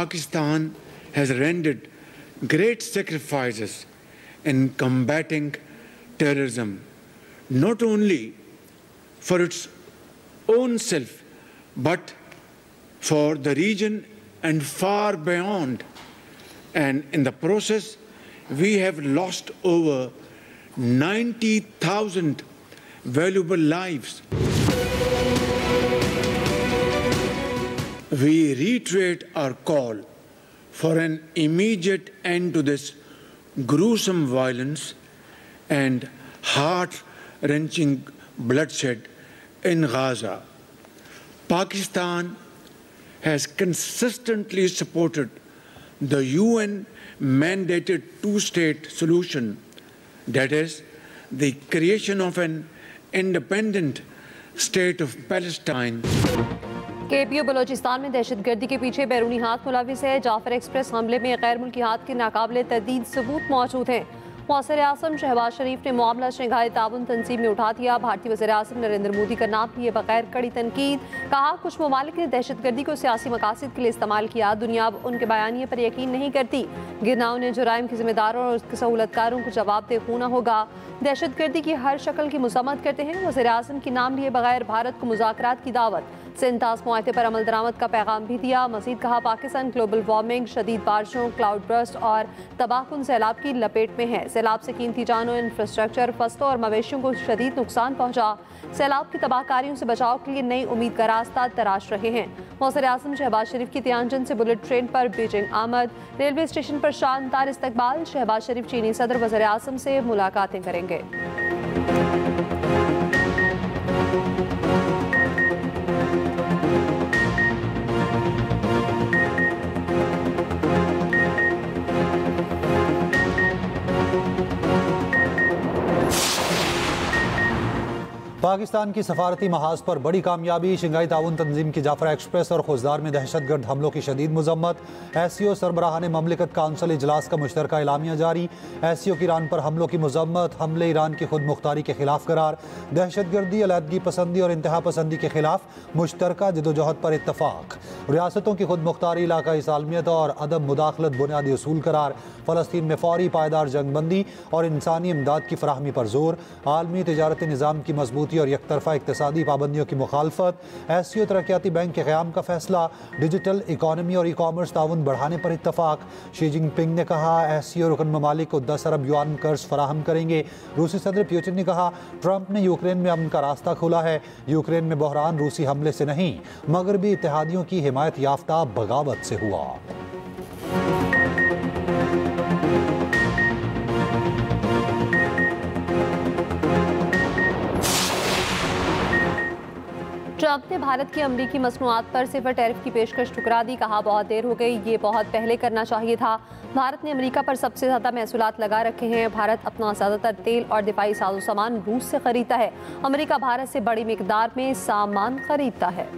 Pakistan has rendered great sacrifices in combating terrorism, not only for its own self, but for the region and far beyond. And in the process, we have lost over 90,000 valuable lives. We reiterate our call for an immediate end to this gruesome violence and heart-wrenching bloodshed in Gaza. Pakistan has consistently supported the UN-mandated two-state solution, that is, the creation of an independent state of Palestine. KPU Balochistan में दहशतगर्दी के पीछे बैरूनी हाथ मुलविस है। Jafar express हमले में गैर मुल्की हाथ के नाकाबिले तर्दीद सबूत मौजूद हैं। मौसर आज़म शहबाज शरीफ ने मामला शंघाई ताउन तंजीम में उठा दिया। भारतीय वज़ीर आज़म नरेंद्र मोदी का नाम लिए बगैर कड़ी तनकीद। कहा, कुछ ममालिक ने दहशतगर्दी को सियासी मकासद के लिए इस्तेमाल किया। दुनिया अब उनके बयानिए पर यकीन नहीं करती। गिरनाओं ने जुराइम के जिम्मेदारों और उसके सहूलतकारों को जवाबदेह होना होगा। दहशतगर्दी की हर शक्ल की मजम्मत करते हैं। वज़ीर आज़म के नाम लिए बगैर भारत को मुज़ाकरात की दावत। सिंतास मुआहदे पर अमल दरामद का पैगाम भी दिया। मज़ीद कहा, पाकिस्तान ग्लोबल वार्मिंग, शदीद बारिशों, क्लाउड बर्स्ट और तबाहकुन सैलाब की लपेट में है। सैलाब से कीमती जानों, इंफ्रास्ट्रक्चर, फसलों और मवेशियों को शदीद नुकसान पहुंचा। सैलाब की तबाहकारियों से बचाव के लिए नई उम्मीद का रास्ता तराश रहे हैं। मौसर आज़म शहबाज शरीफ की तियानजन से बुलेट ट्रेन पर बीजिंग आमद। रेलवे स्टेशन पर शानदार इस्तकबाल। शहबाज शरीफ चीनी सदर वज़ीर आज़म से मुलाकातें करेंगे। पाकिस्तान की सफारती महाज पर बड़ी कामयाबी। शंघाई ताउन तंजीम की जाफर एक्सप्रेस और खुजदार में दहशतगर्द हमलों की शदीद मजम्मत। SCO सरबराहान ममलिकत काउंसिल इजलास का मुश्तरका एलामिया जारी। SCO की ईरान पर हमलों की मजम्मत। हमले ईरान की खुद मुख्तारी के खिलाफ करार। दहशतगर्दी, अलहदगी पसंदी और इंतहा पसंदी के खिलाफ मुश्तरका जदोजहद पर इत्तफाक। रियासतों की खुद मुख्तारी, इलाकाई सालमियत और अदम मुदाखलत बुनियादी उसूल करार। फ़लस्तीन में फौरी पायदार जंगबंदी और इंसानी इमदाद की फराहमी पर जोर। आलमी तजारती निज़ाम की मजबूती और यकतरफा इक्तसादी पाबंदियों की मुखालफत। SCO तरक्याती बैंक के क़याम का फैसला। डिजिटल इकॉनमी और ई-कॉमर्स ताउन बढ़ाने पर इत्तफाक। शी जिनपिंग ने कहा, SCO रुकन ममालिक को 10 अरब युआन कर्ज फराहम करेंगे। रूसी सदर पुतिन ने कहा, ट्रंप ने यूक्रेन में अमन का रास्ता खोला है। यूक्रेन में बहरान रूसी हमले से नहीं, मगरबी इत्तेहादियों की हिमायत याफ्ता बगावत से हुआ। ट्रंप ने भारत की अमरीकी मसनूआत पर सिफर टैरिफ की पेशकश ठुकरा दी। कहा, बहुत देर हो गई, ये बहुत पहले करना चाहिए था। भारत ने अमेरिका पर सबसे ज़्यादा महसूलात लगा रखे हैं। भारत अपना ज़्यादातर तेल और दिफाई साजो सामान रूस से खरीदता है। अमेरिका भारत से बड़ी मिकदार में सामान खरीदता है।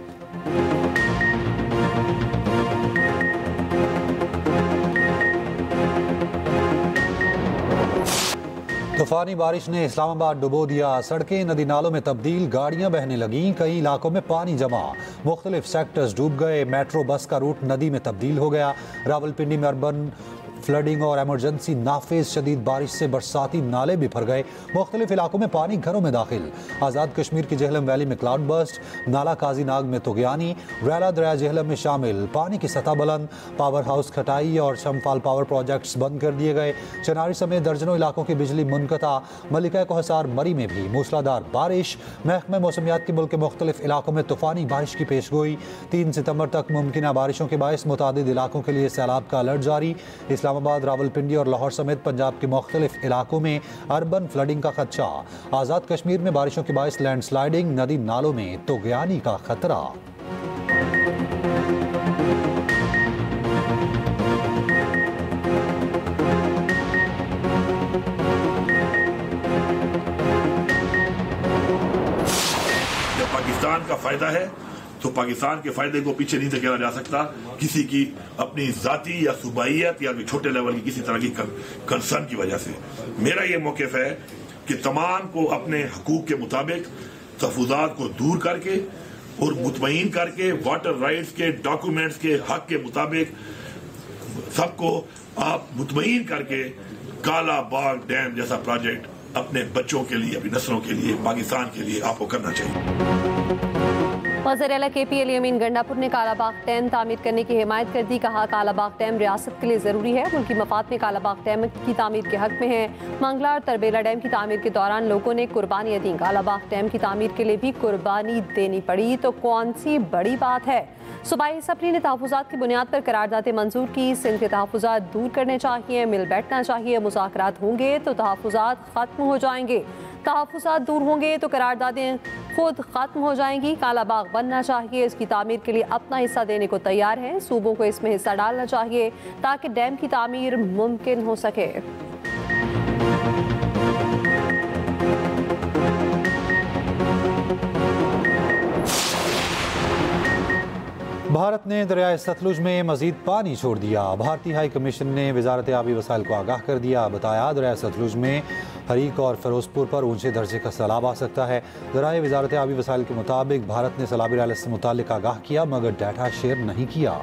तूफानी बारिश ने इस्लामाबाद डुबो दिया। सड़कें नदी नालों में तब्दील, गाड़ियां बहने लगीं। कई इलाकों में पानी जमा, मुख्तलिफ सेक्टर्स डूब गए। मेट्रो बस का रूट नदी में तब्दील हो गया। रावलपिंडी में अर्बन फ्लडिंग और एमरजेंसी नाफिज। शदीद बारिश से बरसाती नाले भी भर गए। मुख्तलिफ इलाकों में पानी घरों में दाखिल। आज़ाद कश्मीर की जेहलम वैली में क्लाउड बर्स्ट। नाला काजी नाग में तुगयानी। रैला दरिया जेहलम में शामिल। पानी की सतह बुलंद। पावर हाउस खटाई और शमफाल पावर प्रोजेक्ट्स बंद कर दिए गए। चनारी समेत दर्जनों इलाकों की बिजली मुनक़ता। मलिका कोहसार मरी में भी मूसलाधार बारिश। महकमा मौसमियात के मुल्क के मुख्तलिफ इलाकों में तूफानी बारिश की पेशगोई। 3 सितंबर तक मुमकिन बारिशों के बायस मुतादिद इलाकों के लिए सैलाब का अलर्ट जारी। इस्लामाबाद, रावलपिंडी और लाहौर समेत पंजाब के मुख्तलिफ इलाकों में अर्बन फ्लडिंग का खदशा। आज़ाद कश्मीर में बारिशों के बायस लैंडस्लाइडिंग, नदी नालों में तुगयानी का खतरा। जब पाकिस्तान का फायदा है तो पाकिस्तान के फायदे को पीछे नहीं धकेला जा सकता किसी की अपनी जाती या सूबाइयत या छोटे लेवल की किसी तरह की कंसर्न की वजह से। मेरा ये मौक़िफ़ है कि तमाम को अपने हकूक के मुताबिक तहफ़्फ़ुज़ात को दूर करके और मुतमईन करके वाटर राइट्स के डॉक्यूमेंट्स के हक के मुताबिक सबको आप मुतमईन करके काला बाग डैम जैसा प्रोजेक्ट अपने बच्चों के लिए, अपनी नस्लों के लिए, पाकिस्तान के लिए आपको करना चाहिए। वज़ीर-ए-आला KP अली अमीन गंडापुर ने कालाबाग डैम तामीर करने की हिमायत कर दी। कहा कालाबाग डैम रियासत के लिए ज़रूरी है, मुल्की मफाद में कालाबाग डैम की तामीर के हक में है। मंगला और तरबेला डैम की तामीर के दौरान लोगों ने कुर्बानियाँ दी, कालाबाग डैम की तामीर के लिए भी कुर्बानी देनी पड़ी तो कौन सी बड़ी बात है। सूबाई असम्बली ने तहफ़्फ़ुज़ात की बुनियाद पर करारदादें मंजूर की। सिंध के तहफ़्फ़ुज़ात दूर करने चाहिए, मिल बैठना चाहिए। मुज़ाकरात होंगे तो तहफ़्फ़ुज़ात ख़त्म हो जाएंगे, तहफ़्फ़ुज़ात दूर होंगे तो करारदादें खुद ख़त्म हो जाएंगी। कालाबाग बनना चाहिए, इसकी तामीर के लिए अपना हिस्सा देने को तैयार हैं। सूबों को इसमें हिस्सा डालना चाहिए ताकि डैम की तामीर मुमकिन हो सके। भारत ने दरियाए सतलुज में मजीद पानी छोड़ दिया। भारतीय हाई कमीशन ने वजारत आबी वसाइल को आगाह कर दिया। बताया दरियाए सतलुज में हरीक और फिरोजपुर पर ऊंचे दर्जे का सैलाब आ सकता है। ज़राए वजारत आबी वसाइल के मुताबिक भारत ने सैलाबी रैली से मुताल्लिक आगाह किया मगर डाटा शेयर नहीं किया।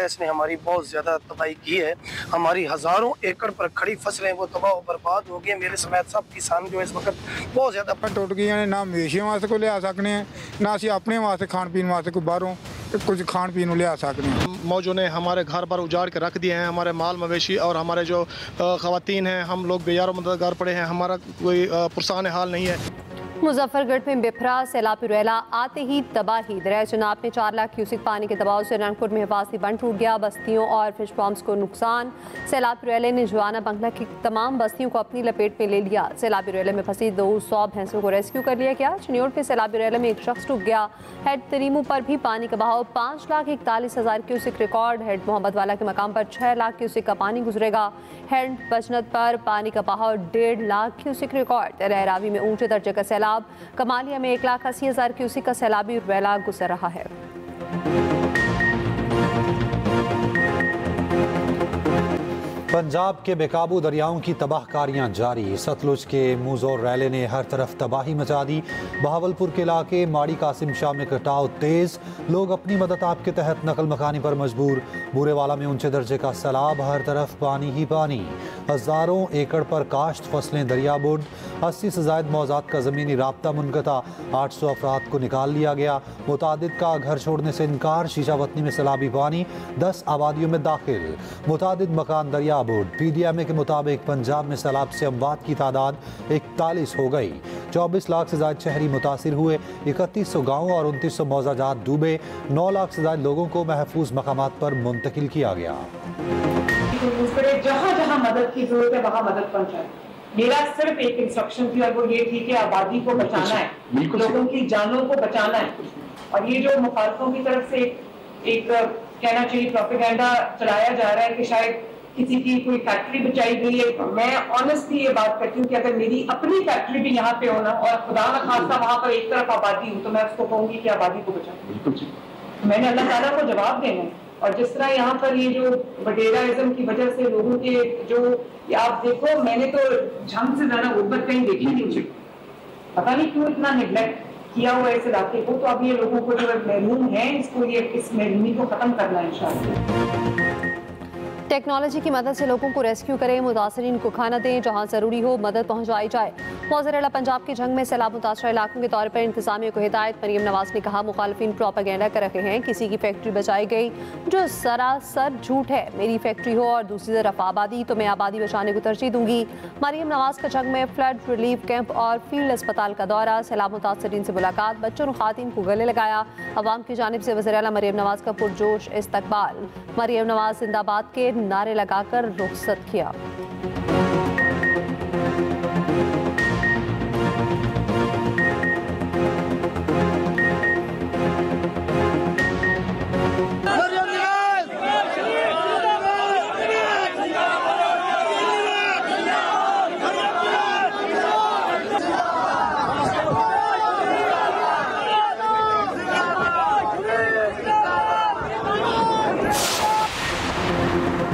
इसने हमारी बहुत ज़्यादा तबाही की है। हमारी हज़ारों एकड़ पर खड़ी फसलें वो तबाह और बर्बाद हो गई। मेरे समेत सब किसान जो इस वक्त बहुत ज़्यादा टुट गई ने। ना मवेशियों वास्ते कोई लिया सकने हैं, ना असी अपने वास्ते खान पीन वास्ते कोई बाहरों कुछ खान पीन लिया सकते हैं। मौजों ने हमारे घर पर उजाड़ के रख दिए हैं। हमारे माल मवेशी और हमारे जो ख़वातीन हैं, हम लोग बेयार मददगार पड़े हैं। हमारा कोई पुरसान हाल नहीं है। मुजफ्फरगढ़ में बिफरा सैलाब रुएला आते ही तबाही। दरिया चनाब में 4 लाख क्यूसिक पानी के दबाव से रंगपुर में हिफाजती बंद टूट गया। बस्तियों और फिश फार्म्स को नुकसान। सैलाब रुएले ने जवाना बंगला की तमाम बस्तियों को अपनी लपेट में ले लिया। सैलाबी रुएले में फंसी 200 भैंसों को रेस्क्यू कर लिया गया। चिन्योट में सैलाबी रुएले में एक शख्स डूब गया। हेड तरीमू पर भी पानी का बहाव 5,41,000 क्यूसिक रिकॉर्ड। हेड मोहम्मद वाला के मकाम पर 6 लाख क्यूसिक का पानी गुजरेगा। हेड बजनत पर पानी का बहाव 1.5 लाख क्यूसिक रिकॉर्ड। दरिया रावी में ऊंचे दर्जे का सैलाब। कमालिया में 1,80,000 क्यूसिक का सैलाबी रुएला गुजर रहा है। पंजाब के बेकाबू दरियाओं की तबाहकारियां जारी। सतलुज के मूजोर रैले ने हर तरफ तबाही मचा दी। बहावलपुर के इलाके माड़ी कासिम शाह में कटाव तेज। लोग अपनी मदद आप के तहत नकल मकानी पर मजबूर। बूरेवाला में ऊंचे दर्जे का सैलाब, हर तरफ पानी ही पानी। हजारों एकड़ पर काश्त फसलें दरियाबुड। 80 से ज़ायद मौजाद का ज़मीनी राब्ता मुनक़ता। 800 अफराद को निकाल लिया गया। मुतादिद का घर छोड़ने से इनकार। शीशा वतनी में सैलाबी पानी 10 आबादियों में दाखिल। मुतादिद मकान दरियाबुड। PDMA के मुताबिक पंजाब में सैलाब से अमवात की तादाद 41 हो गई। 24 लाख से ज़ायद शहरी मुतासिर हुए। 3100 गाँव और 2900 मौजाजात डूबे। 9 लाख से ज़ायद लोगों को महफूज मकामात पर मुंतकिल किया गया। जहाँ जहाँ मदद की जरूरत है वहाँ मदद पहुँचाए। मेरा सिर्फ एक इंस्ट्रक्शन थी और वो ये थी कि आबादी को बचाना है, लोगों की जानों को बचाना है। और ये जो मुखालफों की तरफ से एक कहना चाहिए प्रोपेगेंडा चलाया जा रहा है कि शायद किसी की कोई फैक्ट्री बचाई गई है। मैं ऑनेस्टली ये बात करती हूँ कि अगर मेरी अपनी फैक्ट्री भी यहाँ पे होना और खुदा न खास्ता वहाँ पर एक तरफ आबादी हो तो मैं उसको कहूँगी कि आबादी को बचाओ। मैंने अल्लाह ताला को जवाब देना है। और जिस तरह यहाँ पर ये जो वडेराइज्म की वजह से लोगों के जो आप देखो, मैंने तो झंग से ज्यादा गुर्बत कहीं देखी नहीं। पता नहीं क्यों इतना निगलेक्ट किया हुआ इस इलाके को। तो अब ये लोगों को जो महरूम है, इसको ये इस महरूमी को खत्म करना है इंशाअल्लाह। टेक्नोलॉजी की मदद से लोगों को रेस्क्यू करें, मुतासरीन को खाना दें, जहां ज़रूरी हो मदद पहुंचाई जाए। वज़ीर-ए-आला पंजाब की जंग में सैलाब मुतासरा इलाकों के तौर पर इंतजामिया को हिदायत। मरीम नवाज ने कहा मुखालिफिन प्रोपेगेंडा कर रहे हैं, किसी की फैक्ट्री बचाई गई जो सरासर झूठ है। मेरी फैक्ट्री हो और दूसरी तरफ आबादी तो मैं आबादी बचाने को तरजीह दूंगी। मरीम नवाज का जंग में फ्लड रिलीफ कैंप और फील्ड अस्पताल का दौरा। सैलाब मुतासरीन से मुलाकात। बच्चों और खातिन को गले लगाया। अवाम की जानिब से वज़ीर-ए-आला मरीम नवाज का पुरजोश इस्तकबाल। मरीम नवाज जिंदाबाद के नारे लगाकर रुखसत किया।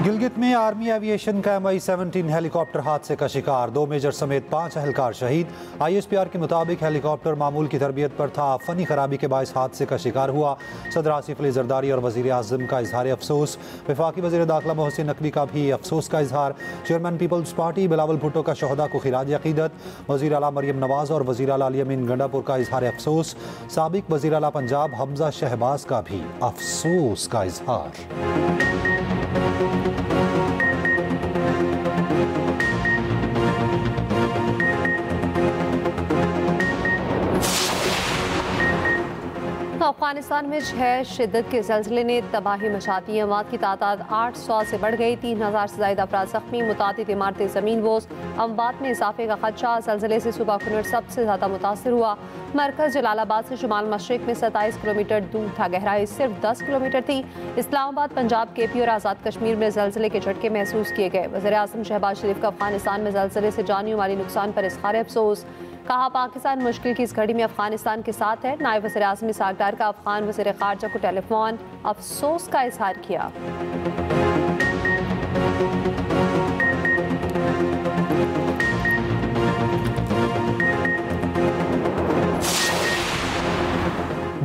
गिलगित में आर्मी एविएशन का MI-17 हेलीकॉप्टर हादसे का शिकार, 2 मेजर समेत 5 एहलकार शहीद। ISPR के मुताबिक हेलीकॉप्टर मामूल की तरबियत पर था, फनी खराबी के बायस हादसे का शिकार हुआ। सदर आसिफ अली जरदारी और वज़ीर आज़म का इजहार अफसोस। वफाकी वज़ीर दाखिला मोहसिन नकवी का भी अफसोस का इजहार। चेयरमैन पीपल्स पार्टी बिलावल भुट्टो का शहदा को खिराज अकीदत। वज़ीर आला मरियम नवाज और वज़ीर आला अली अमीन गंडापुर का इजहार अफसोस। साबिक वज़ीर आला पंजाब हमजा शहबाज का भी अफसोस का इजहार। अफगानिस्तान में 6 शिद्दत के ज़लज़ले ने तबाही मचा दी। अमवात की तादाद 800 से बढ़ गई। 3000 से ज़ायद अफराद ज़ख्मी। मुतादिद इमारतें ज़मीन बोस। अमवात में इजाफे का खदशा। ज़लज़ले से सूबा कुनर सबसे ज़्यादा मुतासर हुआ। मरकज़ जलालाबाद से शुमाल मशरिक में 27 किलोमीटर दूर था। गहराई सिर्फ 10 किलोमीटर थी। इस्लामाबाद, पंजाब, KP और आज़ाद कश्मीर में ज़लज़ले के झटके महसूस किए गए। वज़ीर आज़म शहबाज शरीफ का अफगानिस्तान में ज़लज़ले से जानी और माली नुकसान पर इज़हार अफसोस। कहा, पाकिस्तान मुश्किल की इस घड़ी में अफगानिस्तान के साथ है। नायब वज़ीर आज़म इसाक डार का अफगान वज़ीर ख़ारजा को टेलीफोन अफसोस का इजहार किया।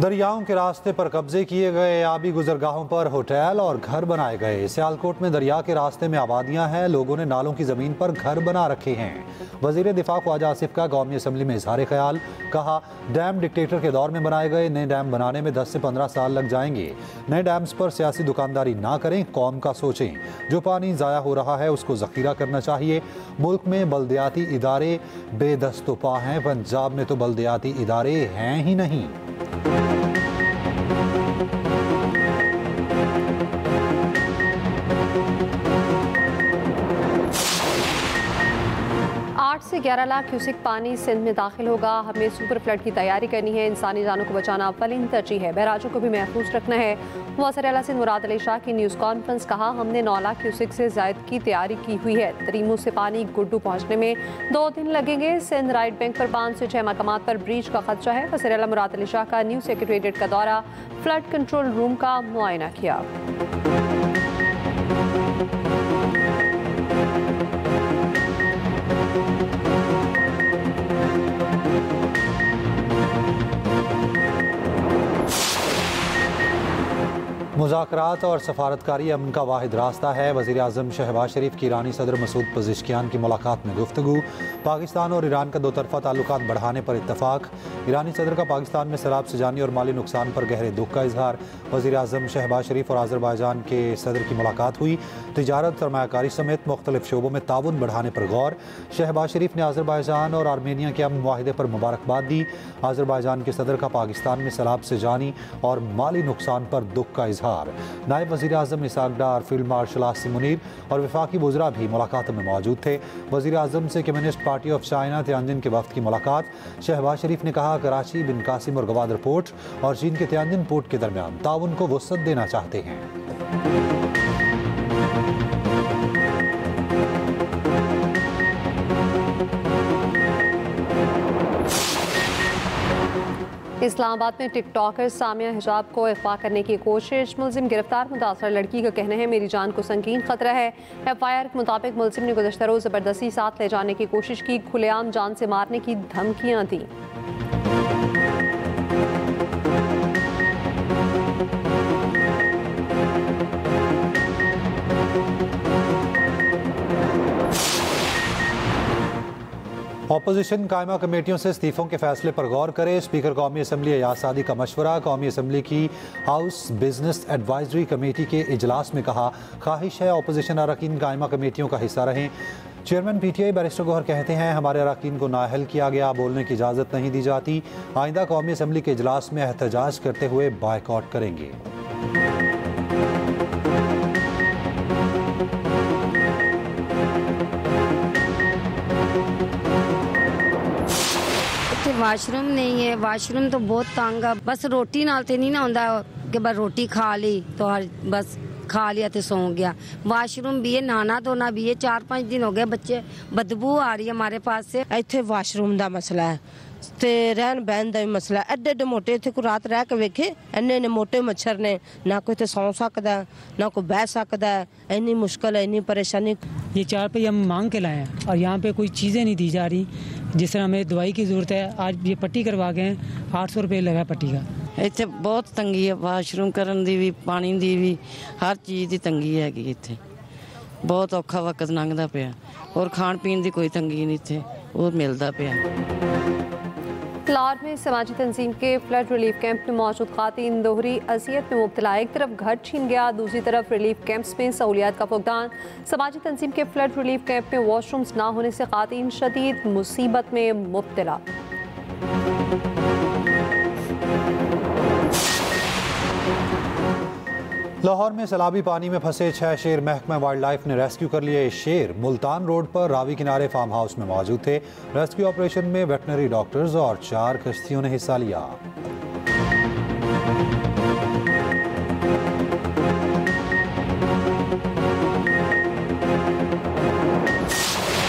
दरियाओं के रास्ते पर कब्जे किए गए। आबी गुजरगाहों पर होटल और घर बनाए गए। सियालकोट में दरिया के रास्ते में आबादियां हैं, लोगों ने नालों की ज़मीन पर घर बना रखे हैं। वज़ीर दिफा ख्वाजा आसिफ का कौमी असम्बली में इजहार ख्याल। कहा, डैम डिक्टेटर के दौर में बनाए गए, नए डैम बनाने में 10 से 15 साल लग जाएंगे। नए डैम्स पर सियासी दुकानदारी ना करें, कौम का सोचें। जो पानी ज़ाया हो रहा है उसको ज़ख़ीरा करना चाहिए। मुल्क में बल्दियाती इदारे बेदस्तोपा हैं, पंजाब में तो बल्दियाती इदारे हैं ही नहीं। 8 से 11 लाख क्यूसिक पानी सिंध में दाखिल होगा। हमें सुपर फ्लड की तैयारी करनी है। इंसानी जानों को बचाना अव्वलीन तरजीह है। बहराजों को भी महफूज रखना है। वज़ीर आला सिंध मुराद अली शाह की न्यूज़ कॉन्फ्रेंस। कहा, हमने 9 लाख क्यूसिक से ज़ायद की तैयारी की हुई है। तरीमू से पानी गुड्डू पहुँचने में 2 दिन लगेंगे। सिंध राइट बैंक पर 5 से 6 मकामात पर ब्रीच का खदशा है। वज़ीर आला मुराद अली शाह का न्यू सेक्रेटेरिएट का दौरा, फ्लड कंट्रोल रूम का मुआयना किया। मुज़ाकरात और सफारतकारी अमन का वाहिद रास्ता है। वज़ीर आज़म शहबाज शरीफ की ईरानी सदर मसूद पज़ेश्कियान की मुलाकात में गुफ्तगू। पाकिस्तान और ईरान का दोतरफा ताल्लुकात बढ़ाने पर इत्तफाक। ईरानी सदर का पाकिस्तान में शराब से जानी और माली नुकसान पर गहरे दुख का इजहार। वज़ीर आज़म शहबाज शरीफ और आज़रबाईजान के सदर की मुलाकात हुई। तिजारत, सरमायाकारी समेत मुख्तलिफ शोबों में ताउन बढ़ाने पर गौर। शहबाज शरीफ ने आज़रबाईजान और आर्मेनिया के अमन मुआहिदे पर मुबारकबाद दी। आज़रबाईजान के सदर का पाकिस्तान में शराब से जानी और माली नुकसान पर दुख का इजहार। नायब वज़ीर आज़म इसाक डार, फील्ड मार्शल आसिम मुनीर और वफाकी वज़रा भी मुलाकात में मौजूद थे। वज़ीर आज़म से communist party of China Tianjin के वफ़द की मुलाकात। शहबाज शरीफ ने कहा, कराची, बिन कासिम और गवादर पोर्ट और चीन के तियानजिन पोर्ट के दरमियान ताउन को वुसअत देना चाहते हैं। इस्लामाबाद में टिकटॉकर सामिया हिजाब को अगवा करने की कोशिश। मुलजिम गिरफ्तार। मुतासरा लड़की का कहना है, मेरी जान को संगीन खतरा है। FIR के मुताबिक मुलजिम ने गुज़श्ता रोज़ ज़बरदस्ती साथ ले जाने की कोशिश की। खुलेआम जान से मारने की धमकियाँ दी। अपोजिशन कायमा कमेटियों से इस्तीफ़ों के फैसले पर गौर करे। स्पीकर कौमी असम्बली अयाज सादी का मशवरा। कौमी असम्बली की हाउस बिजनेस एडवाइजरी कमेटी के इजलास में कहा, ख्वाहिश है अपोजिशन अरकान कायमा कमेटियों का हिस्सा रहें। चेयरमैन PTI बैरिस्टर गौहर कहते हैं, हमारे अरकान को नाअहल किया गया, बोलने की इजाज़त नहीं दी जाती। आइंदा कौमी असम्बली के इजलास में एहतजाज करते हुए बायकॉट करेंगे। वाशरूम नहीं है। वाशरूम तो बहुत तंग है। बस रोटी नाल ते नहीं ना होंदा कि बस रोटी खा ली तो बस खा लिया तो सो गया। वाशरूम भी है, नहाना धोना भी है। 4-5 दिन हो गए बच्चे बदबू आ रही है हमारे पास से। इत्थे वाशरूम दा मसला है, ਤੇ ਰਹਿਣ ਬਹਿਣ ਦਾ ਵੀ ਮਸਲਾ ਐਡੇ ਐਡੇ ਮੋਟੇ ਇੱਥੇ ਕੋਈ ਰਾਤ ਰਹਿ ਕੇ ਵੇਖੇ ਇੰਨੇ ਇੰਨੇ ਮੋਟੇ ਮੱਛਰ ਨੇ ਨਾ ਕੋਈ ਇੱਥੇ ਸੌਂ ਸਕਦਾ ना कोई बह सकता है इतनी मुश्किल है इतनी परेशानी ये 4 पे हम मांग के लाए हैं और यहाँ पे कोई चीज़ें नहीं दी जा रही जिस तरह हमें दवाई की ज़रूरत है आज ये पट्टी करवा गए हैं 800 रुपये लगा पट्टी का ਇੱਥੇ ਬਹੁਤ ਤੰਗੀ ਹੈ ਵਾਸ਼ਰੂਮ ਕਰਨ ਦੀ ਵੀ ਪਾਣੀ ਦੀ ਵੀ ਹਰ ਚੀਜ਼ ਦੀ ਤੰਗੀ ਹੈਗੀ ਇੱਥੇ ਬਹੁਤ ਔਖਾ ਵਕਤ ਲੰਘਦਾ ਪਿਆ ਔਰ ਖਾਣ ਪੀਣ ਦੀ ਕੋਈ ਤੰਗੀ ਨਹੀਂ ਇੱਥੇ ਉਹ ਮਿਲਦਾ ਪਿਆ क्लार में समाजी तंजीम के फ्लड रिलीफ कैंप में मौजूद खातीन दोहरी अजियत में मुब्तला एक तरफ घर छीन गया दूसरी तरफ रिलीफ कैंप्स में सहूलियात का फुकदान समाजी तंजीम के फ्लड रिलीफ कैंप में वॉशरूम्स ना होने से खातीन शदीद मुसीबत में मुब्तला लाहौर में सैलाबी पानी में फंसे 6 शेर महकमा वाइल्ड लाइफ ने रेस्क्यू कर लिए। शेर मुल्तान रोड पर रावी किनारे फार्म हाउस में मौजूद थे। रेस्क्यू ऑपरेशन में वेटनरी डॉक्टर्स और 4 कश्तियों ने हिस्सा लिया।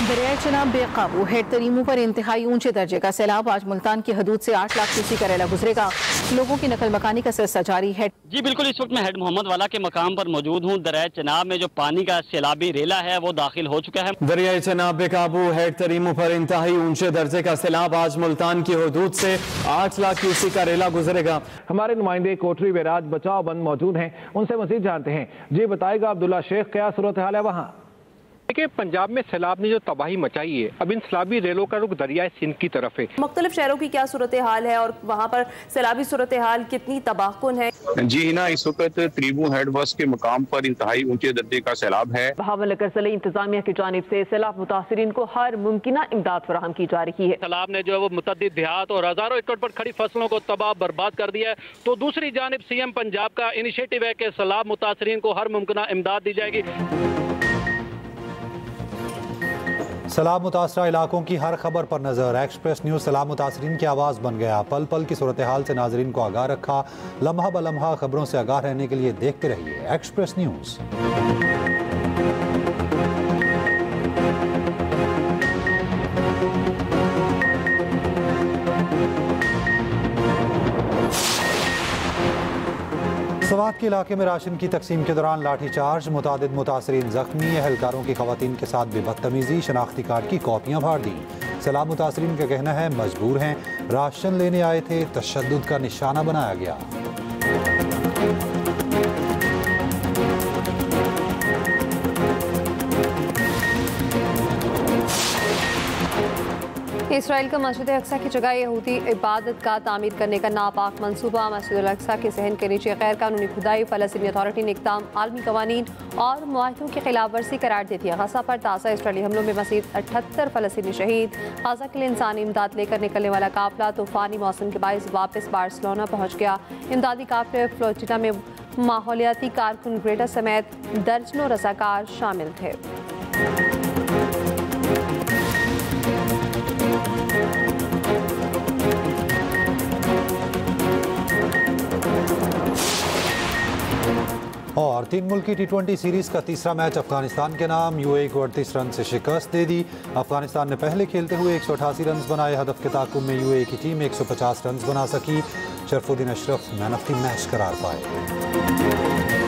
दरियाए चनाब बेकाबू हेड तरीमों पर इंतहाई ऊंचे दर्जे का सैलाब आज मुल्तान की हदूद से 8 लाख क्यूसेक का रेला गुजरेगा। लोगों की नकल मकानी का सिलसिला जारी है। जी बिल्कुल, इस वक्त मैं हेड मोहम्मद वाला के मकाम पर मौजूद हूँ। दरियाए चनाब में जो पानी का सैलाबी रेला है वो दाखिल हो चुका है। दरियाए चनाब बेकाबू हेड तरीमों पर इंतहाई ऊंचे दर्जे का सैलाब आज मुल्तान की हदूद से 8 लाख क्यूसेक का रेला गुजरेगा। हमारे नुमाइंदे कोटरी वेराज बचाव बंद मौजूद हैं, उनसे मजीद जानते हैं। जी बताएगा अब्दुल्ला शेख, क्या सूरत हाल है वहाँ? देखिए, पंजाब में सैलाब ने जो तबाही मचाई है, अब इन सैलाबी रेलों का रुख दरियाए सिंध की तरफ है। मुख्तलिफ शहरों की क्या सूरत हाल है और वहाँ पर सैलाबी सूरत हाल कितनी तबाहकुन है? जी ना, इस वक्त त्रिबू हेड बस के मकाम पर इंतहाई ऊंचे दर्जे का सैलाब है। बहावलकर जिले इंतजामिया की जानिब से सैलाब मुतासिरीन को हर मुमकिन इमदाद फराहम की जा रही है। सैलाब ने जो है वो मुतअद्दिद देहात और हजारों एकड़ पर खड़ी फसलों को तबाह बर्बाद कर दिया है। तो दूसरी जानिब सीएम पंजाब का इनिशिएटिव है कि सैलाब मुतासिरीन को हर मुमकिन इमदाद दी जाएगी। सैलाब मुतासरा इलाकों की हर खबर पर नजर। एक्सप्रेस न्यूज सैलाब मुतासरीन की आवाज़ बन गया। पल पल की सूरत हाल से नाजरीन को आगाह रखा। लम्हा ब लम्हा खबरों से आगाह रहने के लिए देखते रहिए एक्सप्रेस न्यूज। सवात के इलाके में राशन की तकसीम के दौरान लाठीचार्ज, मुतादिद मुतासरीन जख्मी। एहलकारों की खवातीन के साथ बेबदतमीजी, शनाख्ती कार्ड की कॉपियां फाड़ दी। सैलाब मुतासरीन का कहना है मजबूर हैं, राशन लेने आए थे, तशद्दुद का निशाना बनाया गया। इसराइल का मस्जिद अक्सा की जगह यहूदी इबादत का तामीर करने का नापाक मंसूबा। मस्जिद अक्सा के सहन के नीचे गैर कानूनी खुदाई। फ़लस्तीनी अथॉरिटी ने इक़दाम आलमी कवानीन और मुआहदों की खिलाफ वर्जी करार दे दिया। गज़ा पर ताज़ा इसराइली हमलों में मज़ीद 78 फ़लस्तीनी शहीद। गज़ा के लिए इंसानी इमदाद लेकर निकलने वाला काफ़िला तूफ़ानी मौसम के बायस वापस बार्सिलोना पहुँच गया। इमदादी काफ़िले फ्लोरिडा में माहौलियाती कारकुन ग्रेटा समेत दर्जनों रज़ाकार शामिल थे। और 3 मुल्क की T20 सीरीज का तीसरा मैच अफगानिस्तान के नाम। यूएई को 38 रन से शिकस्त दे दी। अफगानिस्तान ने पहले खेलते हुए 188 रन बनाए। हदफ के ताकुब में यूएई की टीम 150 रन बना सकी। Sharafuddin Ashraf man of the match करार पाए।